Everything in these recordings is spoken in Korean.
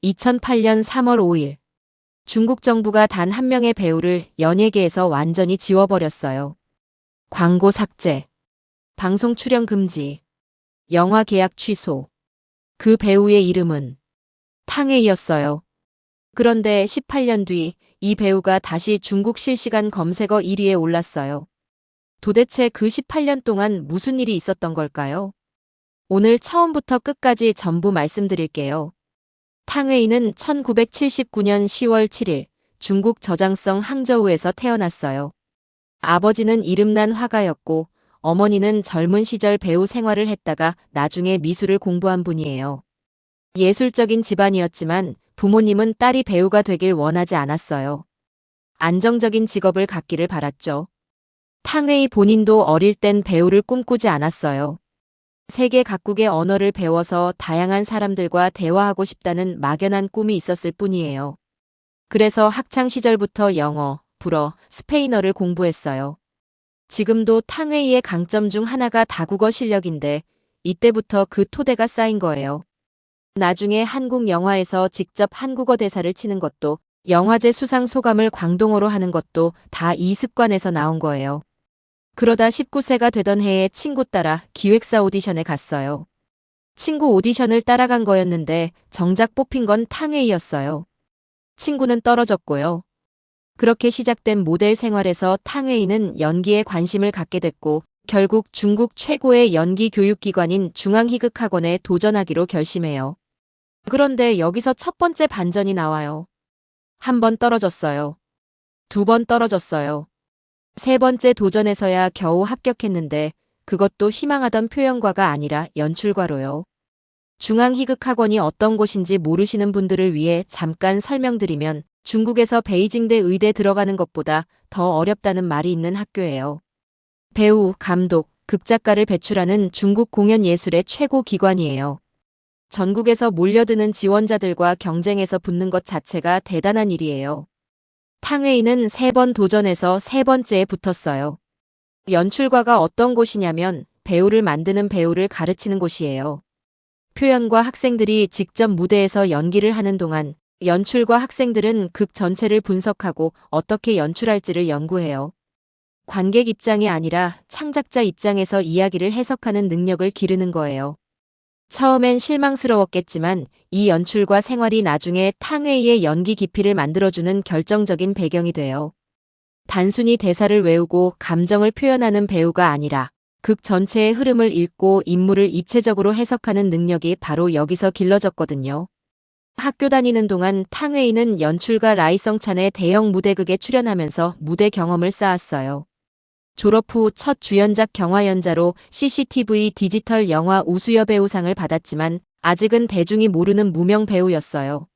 2008년 3월 5일, 중국 정부가 단 한 명의 배우를 연예계에서 완전히 지워버렸어요. 광고 삭제, 방송 출연 금지, 영화 계약 취소. 그 배우의 이름은 탕웨이였어요. 그런데 18년 뒤 이 배우가 다시 중국 실시간 검색어 1위에 올랐어요. 도대체 그 18년 동안 무슨 일이 있었던 걸까요? 오늘 처음부터 끝까지 전부 말씀드릴게요. 탕웨이는 1979년 10월 7일 중국 저장성 항저우에서 태어났어요. 아버지는 이름난 화가였고 어머니는 젊은 시절 배우 생활을 했다가 나중에 미술을 공부한 분이에요. 예술적인 집안이었지만 부모님은 딸이 배우가 되길 원하지 않았어요. 안정적인 직업을 갖기를 바랐죠. 탕웨이 본인도 어릴 땐 배우를 꿈꾸지 않았어요. 세계 각국의 언어를 배워서 다양한 사람들과 대화하고 싶다는 막연한 꿈이 있었을 뿐이에요. 그래서 학창 시절부터 영어, 불어, 스페인어를 공부했어요. 지금도 탕웨이의 강점 중 하나가 다국어 실력인데 이때부터 그 토대가 쌓인 거예요. 나중에 한국 영화에서 직접 한국어 대사를 치는 것도 영화제 수상 소감을 광동어로 하는 것도 다 이 습관에서 나온 거예요. 그러다 19세가 되던 해에 친구 따라 기획사 오디션에 갔어요. 친구 오디션을 따라간 거였는데 정작 뽑힌 건 탕웨이였어요. 친구는 떨어졌고요. 그렇게 시작된 모델 생활에서 탕웨이는 연기에 관심을 갖게 됐고 결국 중국 최고의 연기 교육기관인 중앙희극학원에 도전하기로 결심해요. 그런데 여기서 첫 번째 반전이 나와요. 한 번 떨어졌어요. 두 번 떨어졌어요. 세 번째 도전에서야 겨우 합격했는데 그것도 희망하던 표현과가 아니라 연출과로요. 중앙희극학원이 어떤 곳인지 모르시는 분들을 위해 잠깐 설명드리면 중국에서 베이징대 의대 들어가는 것보다 더 어렵다는 말이 있는 학교예요. 배우, 감독, 극작가를 배출하는 중국 공연예술의 최고 기관이에요. 전국에서 몰려드는 지원자들과 경쟁에서 붙는 것 자체가 대단한 일이에요. 탕웨이는 3번 도전해서 세 번째에 붙었어요. 연출과가 어떤 곳이냐면 배우를 만드는 배우를 가르치는 곳이에요. 표현과 학생들이 직접 무대에서 연기를 하는 동안 연출과 학생들은 극 전체를 분석하고 어떻게 연출할지를 연구해요. 관객 입장이 아니라 창작자 입장에서 이야기를 해석하는 능력을 기르는 거예요. 처음엔 실망스러웠겠지만 이 연출과 생활이 나중에 탕웨이의 연기 깊이를 만들어주는 결정적인 배경이 돼요. 단순히 대사를 외우고 감정을 표현하는 배우가 아니라 극 전체의 흐름을 읽고 인물을 입체적으로 해석하는 능력이 바로 여기서 길러졌거든요. 학교 다니는 동안 탕웨이는 연출가 라이성찬의 대형 무대극에 출연하면서 무대 경험을 쌓았어요. 졸업 후 첫 주연작 경화연자로 CCTV 디지털 영화 우수여배우상을 받았지만 아직은 대중이 모르는 무명 배우였어요.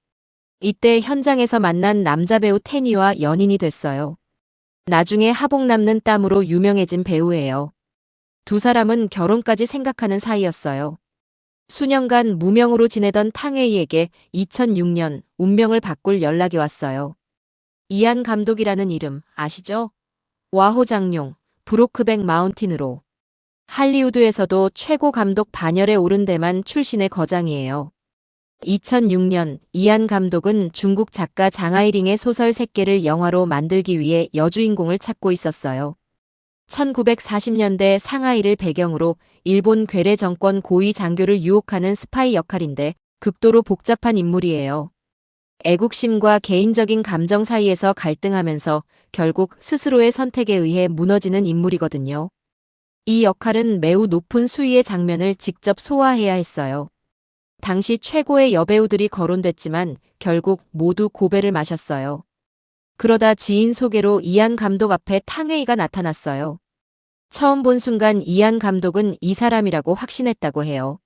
이때 현장에서 만난 남자 배우 태니와 연인이 됐어요. 나중에 하복 남는 땀으로 유명해진 배우예요. 두 사람은 결혼까지 생각하는 사이였어요. 수년간 무명으로 지내던 탕웨이에게 2006년 운명을 바꿀 연락이 왔어요. 이안 감독이라는 이름 아시죠? 와호장룡, 브로크백 마운틴으로. 할리우드에서도 최고 감독 반열에 오른 데만 출신의 거장이에요. 2006년 이안 감독은 중국 작가 장하이링의 소설 새끼를 영화로 만들기 위해 여주인공을 찾고 있었어요. 1940년대 상하이를 배경으로 일본 괴뢰 정권 고위 장교를 유혹하는 스파이 역할인데 극도로 복잡한 인물이에요. 애국심과 개인적인 감정 사이에서 갈등하면서 결국 스스로의 선택에 의해 무너지는 인물이거든요. 이 역할은 매우 높은 수위의 장면을 직접 소화해야 했어요. 당시 최고의 여배우들이 거론됐지만 결국 모두 고배를 마셨어요. 그러다 지인 소개로 이안 감독 앞에 탕웨이가 나타났어요. 처음 본 순간 이안 감독은 이 사람이라고 확신했다고 해요.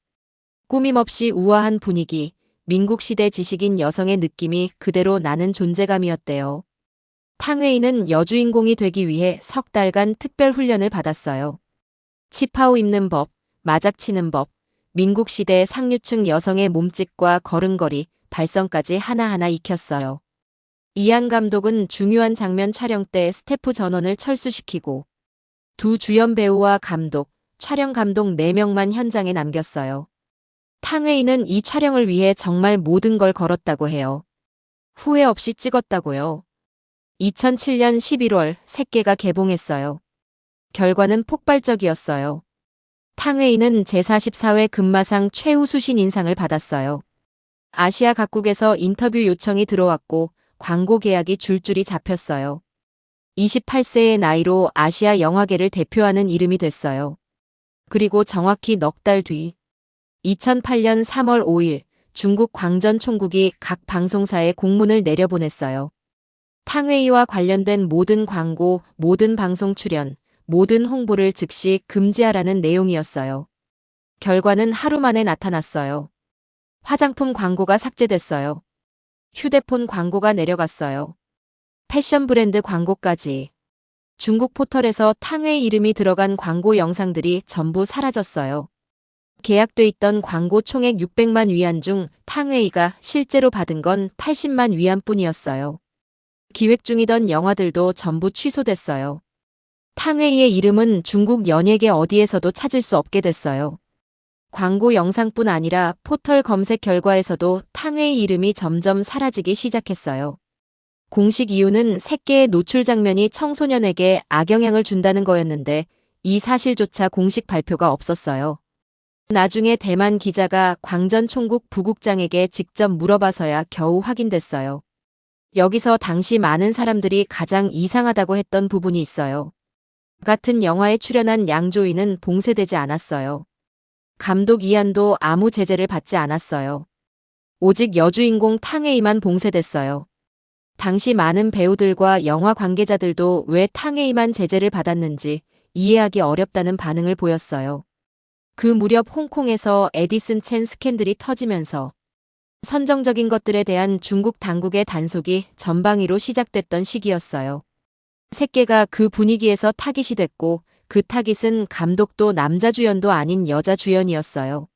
꾸밈없이 우아한 분위기, 민국시대 지식인 여성의 느낌이 그대로 나는 존재감이었대요. 탕웨이는 여주인공이 되기 위해 석 달간 특별 훈련을 받았어요. 치파오 입는 법, 마작치는 법, 민국시대 상류층 여성의 몸짓과 걸음걸이, 발성까지 하나하나 익혔어요. 이안 감독은 중요한 장면 촬영 때 스태프 전원을 철수시키고 두 주연 배우와 감독, 촬영 감독 4명만 현장에 남겼어요. 탕웨이는 이 촬영을 위해 정말 모든 걸 걸었다고 해요. 후회 없이 찍었다고요. 2007년 11월 새끼가 개봉했어요. 결과는 폭발적이었어요. 탕웨이는 제44회 금마상 최우수신 인상을 받았어요. 아시아 각국에서 인터뷰 요청이 들어왔고 광고 계약이 줄줄이 잡혔어요. 28세의 나이로 아시아 영화계를 대표하는 이름이 됐어요. 그리고 정확히 넉 달 뒤 2008년 3월 5일 중국 광전 총국이 각 방송사에 공문을 내려보냈어요. 탕웨이와 관련된 모든 광고, 모든 방송 출연, 모든 홍보를 즉시 금지하라는 내용이었어요. 결과는 하루 만에 나타났어요. 화장품 광고가 삭제됐어요. 휴대폰 광고가 내려갔어요. 패션 브랜드 광고까지. 중국 포털에서 탕웨이 이름이 들어간 광고 영상들이 전부 사라졌어요. 계약돼 있던 광고 총액 600만 위안 중 탕웨이가 실제로 받은 건 80만 위안뿐이었어요. 기획 중이던 영화들도 전부 취소됐어요. 탕웨이의 이름은 중국 연예계 어디에서도 찾을 수 없게 됐어요. 광고 영상뿐 아니라 포털 검색 결과에서도 탕웨이 이름이 점점 사라지기 시작했어요. 공식 이유는 새끼의 노출 장면이 청소년에게 악영향을 준다는 거였는데 이 사실조차 공식 발표가 없었어요. 나중에 대만 기자가 광전 총국 부국장에게 직접 물어봐서야 겨우 확인됐어요. 여기서 당시 많은 사람들이 가장 이상하다고 했던 부분이 있어요. 같은 영화에 출연한 양조위는 봉쇄되지 않았어요. 감독 이안도 아무 제재를 받지 않았어요. 오직 여주인공 탕웨이만 봉쇄됐어요. 당시 많은 배우들과 영화 관계자들도 왜 탕웨이만 제재를 받았는지 이해하기 어렵다는 반응을 보였어요. 그 무렵 홍콩에서 에디슨 첸 스캔들이 터지면서 선정적인 것들에 대한 중국 당국의 단속이 전방위로 시작됐던 시기였어요. 새끼가 그 분위기에서 타깃이 됐고 그 타깃은 감독도 남자 주연도 아닌 여자 주연이었어요.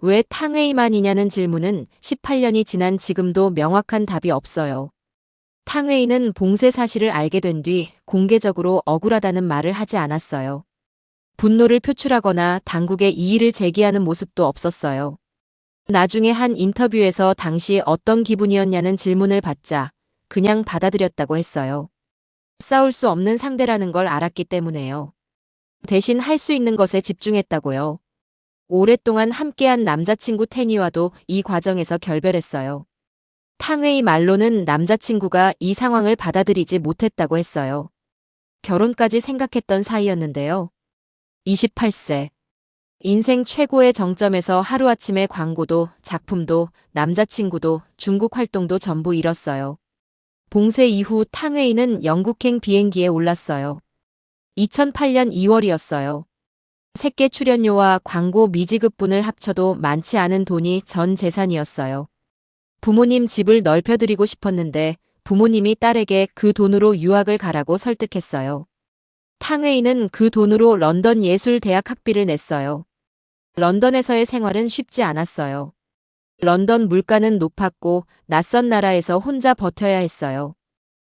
왜 탕웨이만이냐는 질문은 18년이 지난 지금도 명확한 답이 없어요. 탕웨이는 봉쇄 사실을 알게 된 뒤 공개적으로 억울하다는 말을 하지 않았어요. 분노를 표출하거나 당국에 이의를 제기하는 모습도 없었어요. 나중에 한 인터뷰에서 당시 어떤 기분이었냐는 질문을 받자 그냥 받아들였다고 했어요. 싸울 수 없는 상대라는 걸 알았기 때문에요. 대신 할 수 있는 것에 집중했다고요. 오랫동안 함께한 남자친구 테니와도 이 과정에서 결별했어요. 탕웨이 말로는 남자친구가 이 상황을 받아들이지 못했다고 했어요. 결혼까지 생각했던 사이였는데요. 28세. 인생 최고의 정점에서 하루아침에 광고도, 작품도, 남자친구도, 중국 활동도 전부 잃었어요. 봉쇄 이후 탕웨이는 영국행 비행기에 올랐어요. 2008년 2월이었어요. 새끼 출연료와 광고 미지급분을 합쳐도 많지 않은 돈이 전 재산이었어요. 부모님 집을 넓혀드리고 싶었는데 부모님이 딸에게 그 돈으로 유학을 가라고 설득했어요. 탕웨이는 그 돈으로 런던 예술대학 학비를 냈어요. 런던에서의 생활은 쉽지 않았어요. 런던 물가는 높았고 낯선 나라에서 혼자 버텨야 했어요.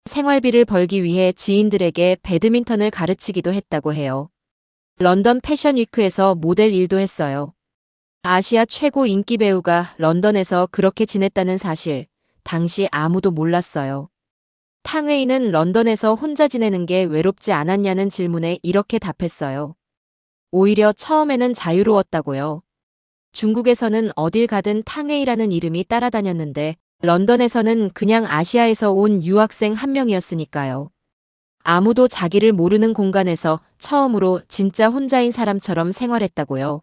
생활비를 벌기 위해 지인들에게 배드민턴을 가르치기도 했다고 해요. 런던 패션 위크에서 모델 일도 했어요. 아시아 최고 인기 배우가 런던에서 그렇게 지냈다는 사실, 당시 아무도 몰랐어요. 탕웨이는 런던에서 혼자 지내는 게 외롭지 않았냐는 질문에 이렇게 답했어요. 오히려 처음에는 자유로웠다고요. 중국에서는 어딜 가든 탕웨이라는 이름이 따라다녔는데 런던에서는 그냥 아시아에서 온 유학생 한 명이었으니까요. 아무도 자기를 모르는 공간에서 처음으로 진짜 혼자인 사람처럼 생활했다고요.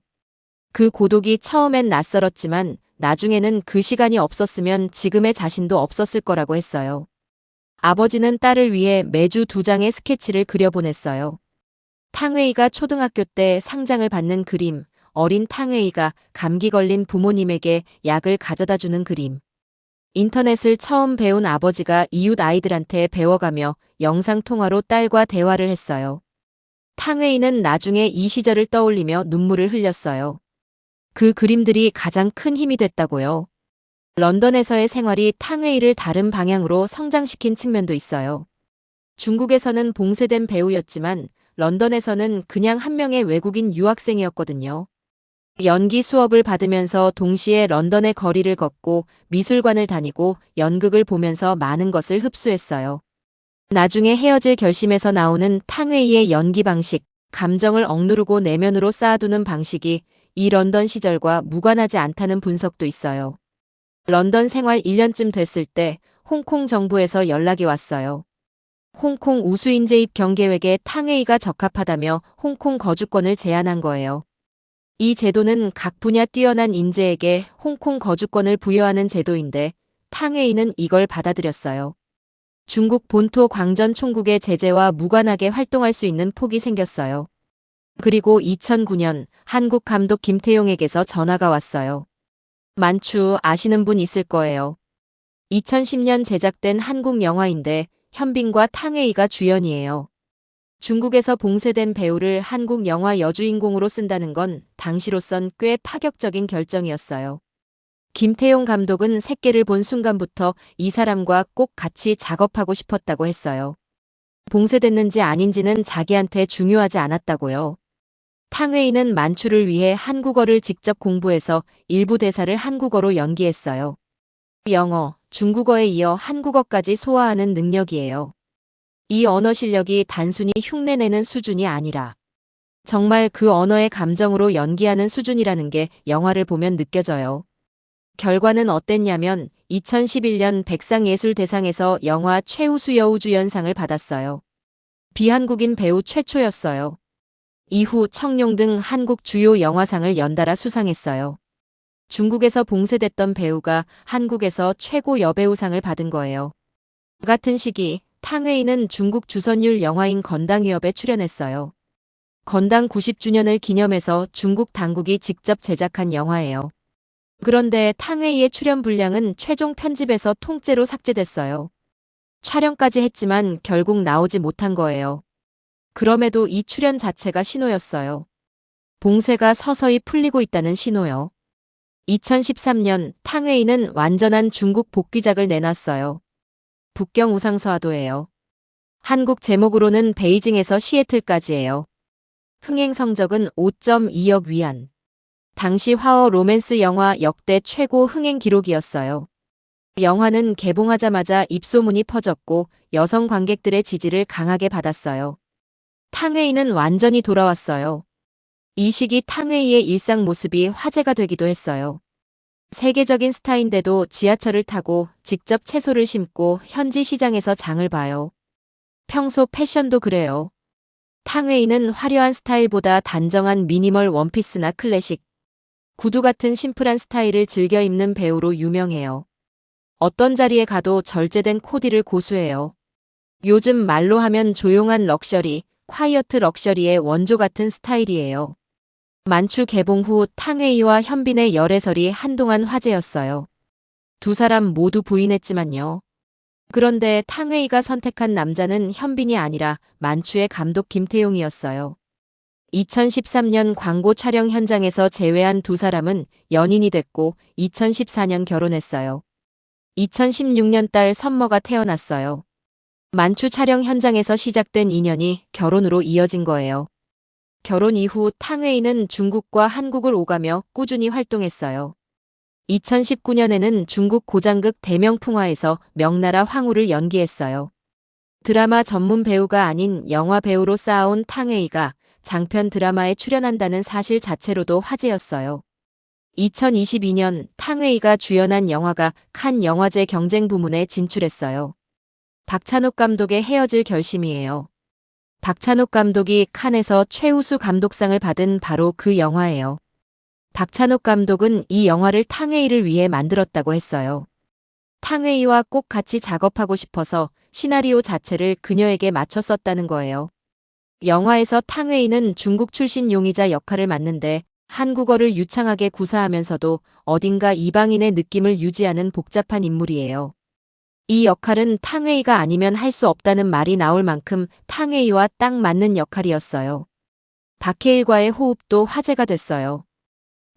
그 고독이 처음엔 낯설었지만 나중에는 그 시간이 없었으면 지금의 자신도 없었을 거라고 했어요. 아버지는 딸을 위해 매주 2장의 스케치를 그려보냈어요. 탕웨이가 초등학교 때 상장을 받는 그림, 어린 탕웨이가 감기 걸린 부모님에게 약을 가져다주는 그림. 인터넷을 처음 배운 아버지가 이웃 아이들한테 배워가며 영상통화로 딸과 대화를 했어요. 탕웨이는 나중에 이 시절을 떠올리며 눈물을 흘렸어요. 그 그림들이 가장 큰 힘이 됐다고요. 런던에서의 생활이 탕웨이를 다른 방향으로 성장시킨 측면도 있어요. 중국에서는 봉쇄된 배우였지만 런던에서는 그냥 한 명의 외국인 유학생이었거든요. 연기 수업을 받으면서 동시에 런던의 거리를 걷고 미술관을 다니고 연극을 보면서 많은 것을 흡수했어요. 나중에 헤어질 결심에서 나오는 탕웨이의 연기 방식, 감정을 억누르고 내면으로 쌓아두는 방식이 이 런던 시절과 무관하지 않다는 분석도 있어요. 런던 생활 1년쯤 됐을 때 홍콩 정부에서 연락이 왔어요. 홍콩 우수인재 입경 계획에 탕웨이가 적합하다며 홍콩 거주권을 제안한 거예요. 이 제도는 각 분야 뛰어난 인재에게 홍콩 거주권을 부여하는 제도인데 탕웨이는 이걸 받아들였어요. 중국 본토 광전 총국의 제재와 무관하게 활동할 수 있는 폭이 생겼어요. 그리고 2009년 한국 감독 김태용에게서 전화가 왔어요. 만추 아시는 분 있을 거예요. 2010년 제작된 한국 영화인데 현빈과 탕웨이가 주연이에요. 중국에서 봉쇄된 배우를 한국 영화 여주인공으로 쓴다는 건 당시로선 꽤 파격적인 결정이었어요. 김태용 감독은 새끼를 본 순간부터 이 사람과 꼭 같이 작업하고 싶었다고 했어요. 봉쇄됐는지 아닌지는 자기한테 중요하지 않았다고요. 탕웨이는 만추를 위해 한국어를 직접 공부해서 일부 대사를 한국어로 연기했어요. 영어, 중국어에 이어 한국어까지 소화하는 능력이에요. 이 언어 실력이 단순히 흉내내는 수준이 아니라 정말 그 언어의 감정으로 연기하는 수준이라는 게 영화를 보면 느껴져요. 결과는 어땠냐면 2011년 백상예술대상에서 영화 최우수 여우주연상을 받았어요. 비한국인 배우 최초였어요. 이후 청룡 등 한국 주요 영화상을 연달아 수상했어요. 중국에서 봉쇄됐던 배우가 한국에서 최고 여배우상을 받은 거예요. 같은 시기 탕웨이는 중국 주선율 영화인 건당 위협에 출연했어요. 건당 90주년을 기념해서 중국 당국이 직접 제작한 영화예요. 그런데 탕웨이의 출연 분량은 최종 편집에서 통째로 삭제됐어요. 촬영까지 했지만 결국 나오지 못한 거예요. 그럼에도 이 출연 자체가 신호였어요. 봉쇄가 서서히 풀리고 있다는 신호요. 2013년 탕웨이는 완전한 중국 복귀작을 내놨어요. 북경 우상서하도예요. 한국 제목으로는 베이징에서 시애틀까지예요. 흥행 성적은 5.2억 위안. 당시 화어 로맨스 영화 역대 최고 흥행 기록이었어요. 영화는 개봉하자마자 입소문이 퍼졌고 여성 관객들의 지지를 강하게 받았어요. 탕웨이는 완전히 돌아왔어요. 이 시기 탕웨이의 일상 모습이 화제가 되기도 했어요. 세계적인 스타인데도 지하철을 타고 직접 채소를 심고 현지 시장에서 장을 봐요. 평소 패션도 그래요. 탕웨이는 화려한 스타일보다 단정한 미니멀 원피스나 클래식, 구두 같은 심플한 스타일을 즐겨 입는 배우로 유명해요. 어떤 자리에 가도 절제된 코디를 고수해요. 요즘 말로 하면 조용한 럭셔리, 콰이어트 럭셔리의 원조 같은 스타일이에요. 만추 개봉 후 탕웨이와 현빈의 열애설이 한동안 화제였어요. 두 사람 모두 부인했지만요. 그런데 탕웨이가 선택한 남자는 현빈이 아니라 만추의 감독 김태용이었어요. 2013년 광고 촬영 현장에서 재회한 두 사람은 연인이 됐고 2014년 결혼했어요. 2016년 딸 선머가 태어났어요. 만추 촬영 현장에서 시작된 인연이 결혼으로 이어진 거예요. 결혼 이후 탕웨이는 중국과 한국을 오가며 꾸준히 활동했어요. 2019년에는 중국 고장극 대명풍화에서 명나라 황후를 연기했어요. 드라마 전문 배우가 아닌 영화 배우로 쌓아온 탕웨이가 장편 드라마에 출연한다는 사실 자체로도 화제였어요. 2022년 탕웨이가 주연한 영화가 칸 영화제 경쟁 부문에 진출했어요. 박찬욱 감독의 헤어질 결심이에요. 박찬욱 감독이 칸에서 최우수 감독상을 받은 바로 그 영화예요. 박찬욱 감독은 이 영화를 탕웨이를 위해 만들었다고 했어요. 탕웨이와 꼭 같이 작업하고 싶어서 시나리오 자체를 그녀에게 맞췄었다는 거예요. 영화에서 탕웨이는 중국 출신 용의자 역할을 맡는데 한국어를 유창하게 구사하면서도 어딘가 이방인의 느낌을 유지하는 복잡한 인물이에요. 이 역할은 탕웨이가 아니면 할 수 없다는 말이 나올 만큼 탕웨이와 딱 맞는 역할이었어요. 박해일과의 호흡도 화제가 됐어요.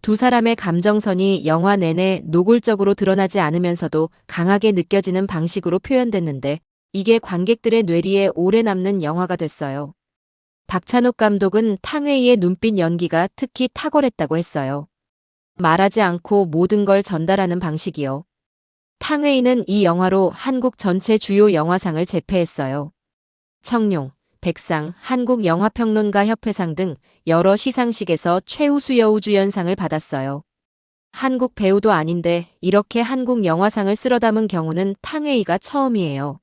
두 사람의 감정선이 영화 내내 노골적으로 드러나지 않으면서도 강하게 느껴지는 방식으로 표현됐는데 이게 관객들의 뇌리에 오래 남는 영화가 됐어요. 박찬욱 감독은 탕웨이의 눈빛 연기가 특히 탁월했다고 했어요. 말하지 않고 모든 걸 전달하는 방식이요. 탕웨이는 이 영화로 한국 전체 주요 영화상을 제패했어요. 청룡, 백상, 한국영화평론가협회상 등 여러 시상식에서 최우수 여우주연상을 받았어요. 한국 배우도 아닌데 이렇게 한국 영화상을 쓸어 담은 경우는 탕웨이가 처음이에요.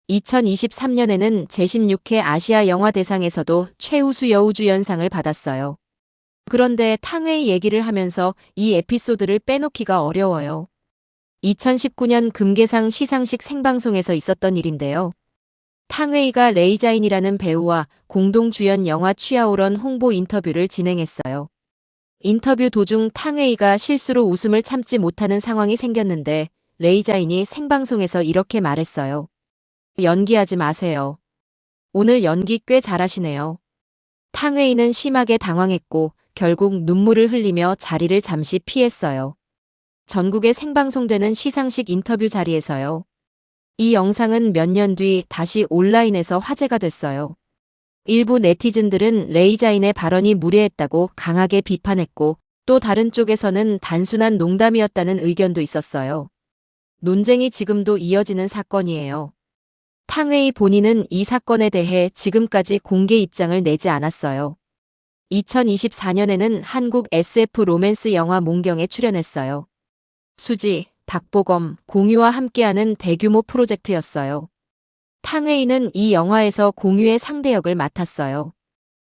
2023년에는 제16회 아시아 영화대상에서도 최우수 여우주연상을 받았어요. 그런데 탕웨이 얘기를 하면서 이 에피소드를 빼놓기가 어려워요. 2019년 금계상 시상식 생방송에서 있었던 일인데요. 탕웨이가 레이자인이라는 배우와 공동 주연 영화 취하오런 홍보 인터뷰를 진행했어요. 인터뷰 도중 탕웨이가 실수로 웃음을 참지 못하는 상황이 생겼는데 레이자인이 생방송에서 이렇게 말했어요. 연기하지 마세요. 오늘 연기 꽤 잘하시네요. 탕웨이는 심하게 당황했고 결국 눈물을 흘리며 자리를 잠시 피했어요. 전국에 생방송되는 시상식 인터뷰 자리에서요. 이 영상은 몇 년 뒤 다시 온라인에서 화제가 됐어요. 일부 네티즌들은 레이자인의 발언이 무례했다고 강하게 비판했고 또 다른 쪽에서는 단순한 농담이었다는 의견도 있었어요. 논쟁이 지금도 이어지는 사건이에요. 탕웨이 본인은 이 사건에 대해 지금까지 공개 입장을 내지 않았어요. 2024년에는 한국 SF 로맨스 영화 몽경에 출연했어요. 수지, 박보검, 공유와 함께하는 대규모 프로젝트였어요. 탕웨이는 이 영화에서 공유의 상대 역을 맡았어요.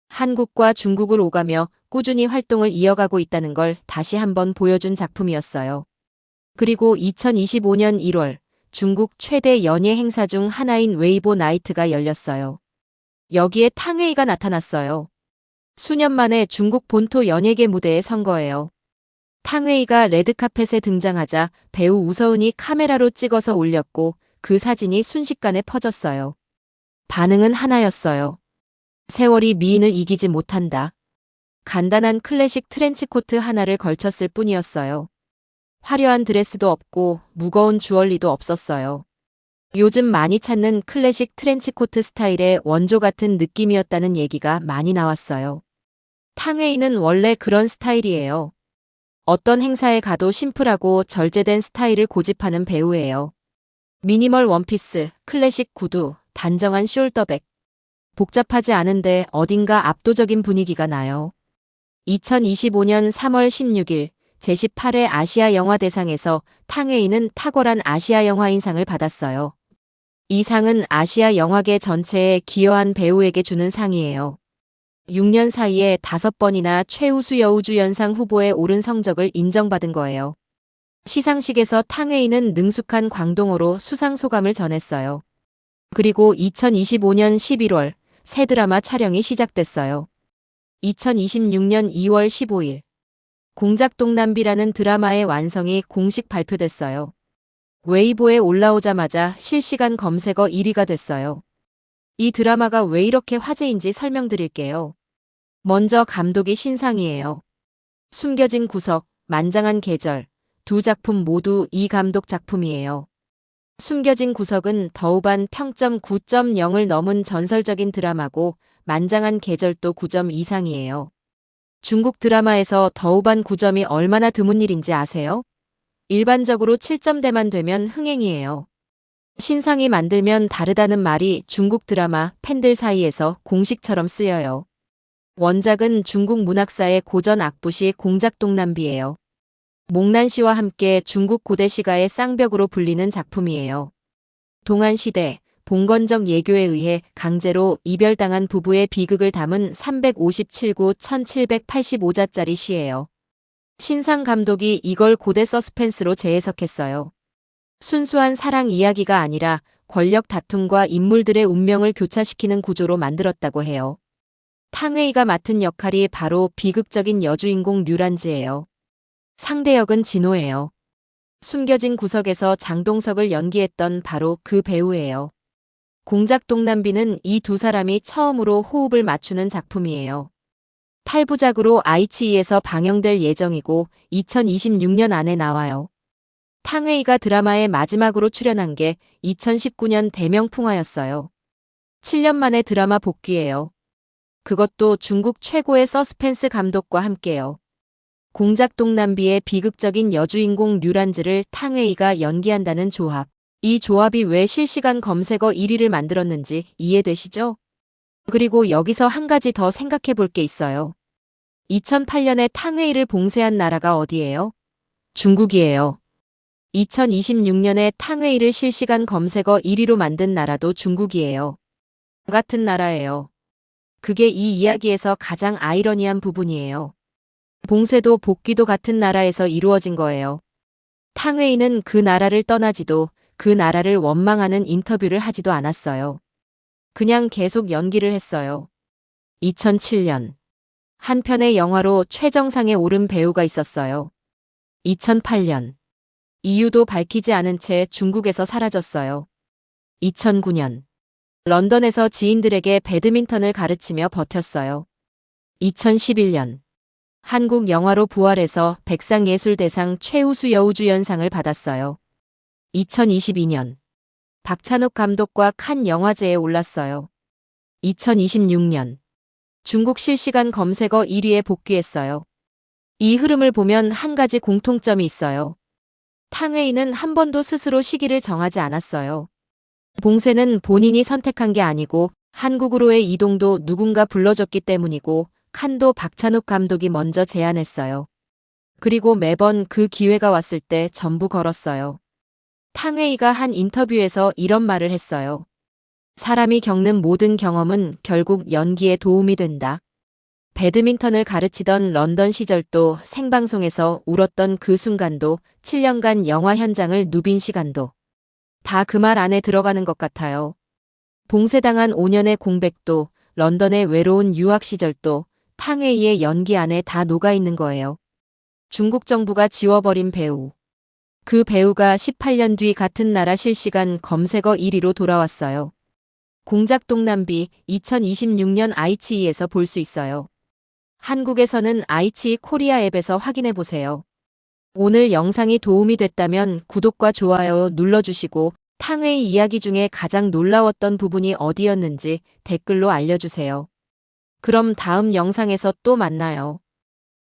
한국과 중국을 오가며 꾸준히 활동을 이어가고 있다는 걸 다시 한번 보여준 작품이었어요. 그리고 2025년 1월 중국 최대 연예 행사 중 하나인 웨이보 나이트가 열렸어요. 여기에 탕웨이가 나타났어요. 수년 만에 중국 본토 연예계 무대에 선 거예요. 탕웨이가 레드카펫에 등장하자 배우 우서은이 카메라로 찍어서 올렸고 그 사진이 순식간에 퍼졌어요. 반응은 하나였어요. 세월이 미인을 이기지 못한다. 간단한 클래식 트렌치코트 하나를 걸쳤을 뿐이었어요. 화려한 드레스도 없고 무거운 주얼리도 없었어요. 요즘 많이 찾는 클래식 트렌치코트 스타일의 원조 같은 느낌이었다는 얘기가 많이 나왔어요. 탕웨이는 원래 그런 스타일이에요. 어떤 행사에 가도 심플하고 절제된 스타일을 고집하는 배우예요. 미니멀 원피스, 클래식 구두, 단정한 숄더백. 복잡하지 않은데 어딘가 압도적인 분위기가 나요. 2025년 3월 16일 제18회 아시아 영화대상에서 탕웨이는 탁월한 아시아 영화인상을 받았어요. 이 상은 아시아 영화계 전체에 기여한 배우에게 주는 상이에요. 6년 사이에 5번이나 최우수 여우주연상 후보에 오른 성적을 인정받은 거예요. 시상식에서 탕웨이는 능숙한 광동어로 수상 소감을 전했어요. 그리고 2025년 11월 새 드라마 촬영이 시작됐어요. 2026년 2월 15일 공작동남비라는 드라마의 완성이 공식 발표됐어요. 웨이보에 올라오자마자 실시간 검색어 1위가 됐어요. 이 드라마가 왜 이렇게 화제인지 설명드릴게요. 먼저 감독이 신상이에요. 숨겨진 구석, 만장한 계절, 두 작품 모두 이 감독 작품이에요. 숨겨진 구석은 더우반 평점 9.0을 넘은 전설적인 드라마고 만장한 계절도 9점 이상이에요. 중국 드라마에서 더우반 9점이 얼마나 드문 일인지 아세요? 일반적으로 7점대만 되면 흥행이에요. 신상이 만들면 다르다는 말이 중국 드라마 팬들 사이에서 공식처럼 쓰여요. 원작은 중국 문학사의 고전 악부시 공작동남비예요. 목난시와 함께 중국 고대 시가의 쌍벽으로 불리는 작품이에요. 동안시대, 봉건적 예교에 의해 강제로 이별당한 부부의 비극을 담은 357구 1785자짜리 시예요. 신상 감독이 이걸 고대 서스펜스로 재해석했어요. 순수한 사랑 이야기가 아니라 권력 다툼과 인물들의 운명을 교차시키는 구조로 만들었다고 해요. 탕웨이가 맡은 역할이 바로 비극적인 여주인공 류란즈예요. 상대역은 진호예요. 숨겨진 구석에서 장동석을 연기했던 바로 그 배우예요. 공작동남비는 이 두 사람이 처음으로 호흡을 맞추는 작품이에요. 8부작으로 아이치이에서 방영될 예정이고 2026년 안에 나와요. 탕웨이가 드라마에 마지막으로 출연한 게 2019년 대명풍화였어요. 7년 만에 드라마 복귀예요. 그것도 중국 최고의 서스펜스 감독과 함께요. 공작동남비의 비극적인 여주인공 류란즈를 탕웨이가 연기한다는 조합. 이 조합이 왜 실시간 검색어 1위를 만들었는지 이해되시죠? 그리고 여기서 한 가지 더 생각해 볼 게 있어요. 2008년에 탕웨이를 봉쇄한 나라가 어디예요? 중국이에요. 2026년에 탕웨이를 실시간 검색어 1위로 만든 나라도 중국이에요. 같은 나라예요. 그게 이 이야기에서 가장 아이러니한 부분이에요. 봉쇄도 복귀도 같은 나라에서 이루어진 거예요. 탕웨이는 그 나라를 떠나지도 그 나라를 원망하는 인터뷰를 하지도 않았어요. 그냥 계속 연기를 했어요. 2007년 한 편의 영화로 최정상에 오른 배우가 있었어요. 2008년 이유도 밝히지 않은 채 중국에서 사라졌어요. 2009년 런던에서 지인들에게 배드민턴을 가르치며 버텼어요. 2011년 한국 영화로 부활해서 백상예술대상 최우수 여우주연상을 받았어요. 2022년 박찬욱 감독과 칸 영화제에 올랐어요. 2026년 중국 실시간 검색어 1위에 복귀했어요. 이 흐름을 보면 한 가지 공통점이 있어요. 탕웨이는 한 번도 스스로 시기를 정하지 않았어요. 봉쇄는 본인이 선택한 게 아니고 한국으로의 이동도 누군가 불러줬기 때문이고 칸도 박찬욱 감독이 먼저 제안했어요. 그리고 매번 그 기회가 왔을 때 전부 걸었어요. 탕웨이가 한 인터뷰에서 이런 말을 했어요. 사람이 겪는 모든 경험은 결국 연기에 도움이 된다. 배드민턴을 가르치던 런던 시절도 생방송에서 울었던 그 순간도 7년간 영화 현장을 누빈 시간도 다 그 말 안에 들어가는 것 같아요. 봉쇄당한 5년의 공백도 런던의 외로운 유학 시절도 탕웨이의 연기 안에 다 녹아있는 거예요. 중국 정부가 지워버린 배우. 그 배우가 18년 뒤 같은 나라 실시간 검색어 1위로 돌아왔어요. 공작동남비 2026년 아이치이에서 볼 수 있어요. 한국에서는 아이치이 코리아 앱에서 확인해 보세요. 오늘 영상이 도움이 됐다면 구독과 좋아요 눌러주시고 탕웨이 이야기 중에 가장 놀라웠던 부분이 어디였는지 댓글로 알려주세요. 그럼 다음 영상에서 또 만나요.